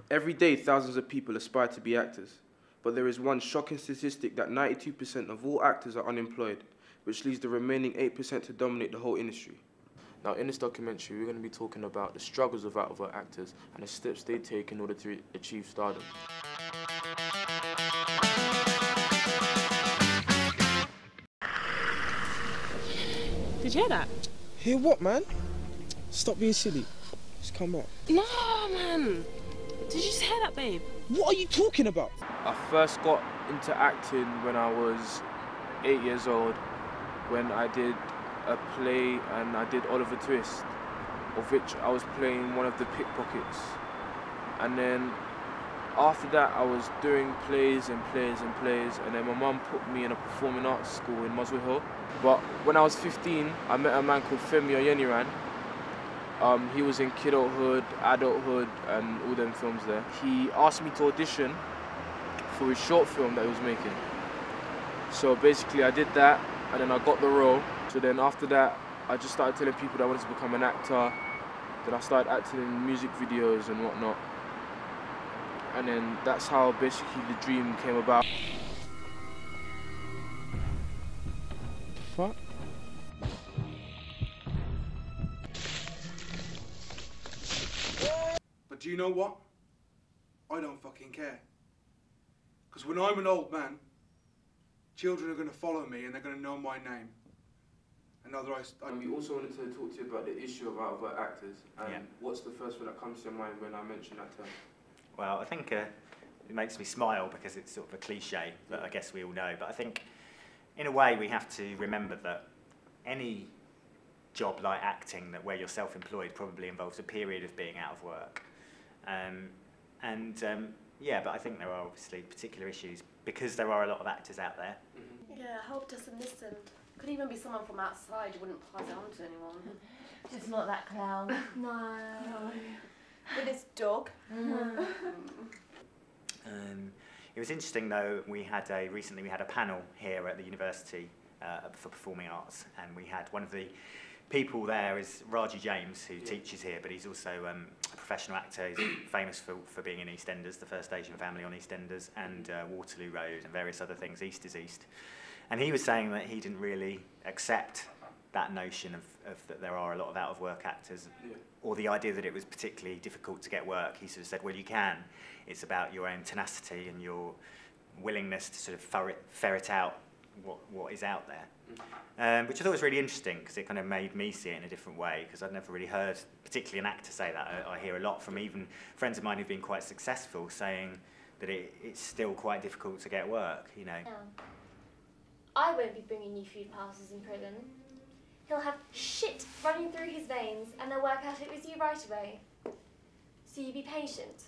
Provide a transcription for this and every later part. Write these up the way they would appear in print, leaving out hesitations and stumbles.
Every day, thousands of people aspire to be actors. But there is one shocking statistic that 92% of all actors are unemployed, which leaves the remaining 8% to dominate the whole industry. Now, in this documentary, we're going to be talking about the struggles of out-of-work actors and the steps they take in order to achieve stardom. Did you hear that? Hear what, man? Stop being silly. Just come back. No, man. Did you just hear that, babe? What are you talking about? I first got into acting when I was 8 years old, when I did a play and I did Oliver Twist, of which I was playing one of the pickpockets. And then after that I was doing plays and plays and plays, and then my mum put me in a performing arts school in Muswell Hill. But when I was 15, I met a man called Femi Oyeniran. He was in Kidulthood, Adulthood and all them films there. He asked me to audition for his short film that he was making. So basically I did that and then I got the role. So then after that I just started telling people that I wanted to become an actor. Then I started acting in music videos and whatnot. And then that's how basically the dream came about. Fuck. But do you know what? I don't fucking care. Because when I'm an old man, children are going to follow me and they're going to know my name. And otherwise... We also wanted to talk to you about the issue of out-of-work actors. And what's the first one that comes to your mind when I mention that term? Well, I think it makes me smile because it's sort of a cliche that I guess we all know. But I think, in a way, we have to remember that any job like acting, where you're self-employed, probably involves a period of being out of work. Yeah, but I think there are obviously particular issues because there are a lot of actors out there. Yeah, I hope doesn't listen. Could even be someone from outside who wouldn't pass it on to anyone. Just not that clown. No. With his dog. It was interesting though, recently we had a panel here at the university for performing arts, and we had one of the people there is Raji James, who teaches here, but he's also a professional actor. He's famous for being in EastEnders, the First Asian Family on EastEnders, and Waterloo Road and various other things, East is East. And he was saying that he didn't really accept that notion of that there are a lot of out-of-work actors, or the idea that it was particularly difficult to get work. He sort of said, well, you can. It's about your own tenacity and your willingness to sort of ferret out what is out there. Which I thought was really interesting because it kind of made me see it in a different way, because I'd never really heard particularly an actor say that. I hear a lot from even friends of mine who've been quite successful saying that it's still quite difficult to get work, you know. I won't be bringing you food parcels in prison. He'll have shit running through his veins and they'll work out it was you right away. So you be patient.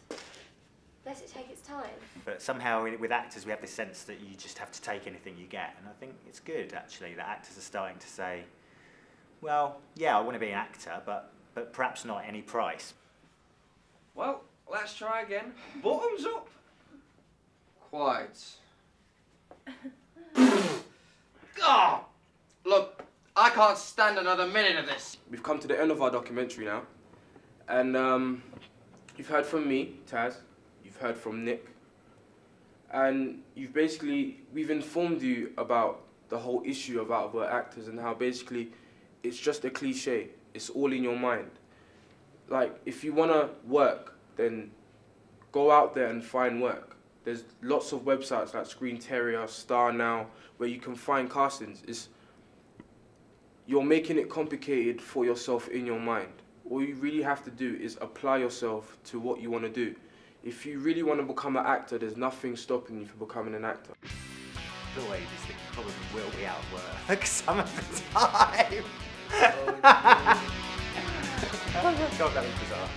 Let it take its time. But somehow with actors we have this sense that you just have to take anything you get, and I think it's good actually that actors are starting to say, well, yeah, I want to be an actor, but perhaps not at any price. Well, let's try again. Bottoms up. Quiet. Oh, look, I can't stand another minute of this. We've come to the end of our documentary now, and you've heard from me, Taz, you've heard from Nick, and we've informed you about the whole issue of out-of-work actors and how basically it's just a cliche, it's all in your mind. Like, if you want to work, then go out there and find work. There's lots of websites like Screen Terrier, Star Now, where you can find castings. You're making it complicated for yourself in your mind. All you really have to do is apply yourself to what you want to do. If you really want to become an actor, there's nothing stopping you from becoming an actor. The way is that you probably will be out of work some of the time. God, that was bizarre.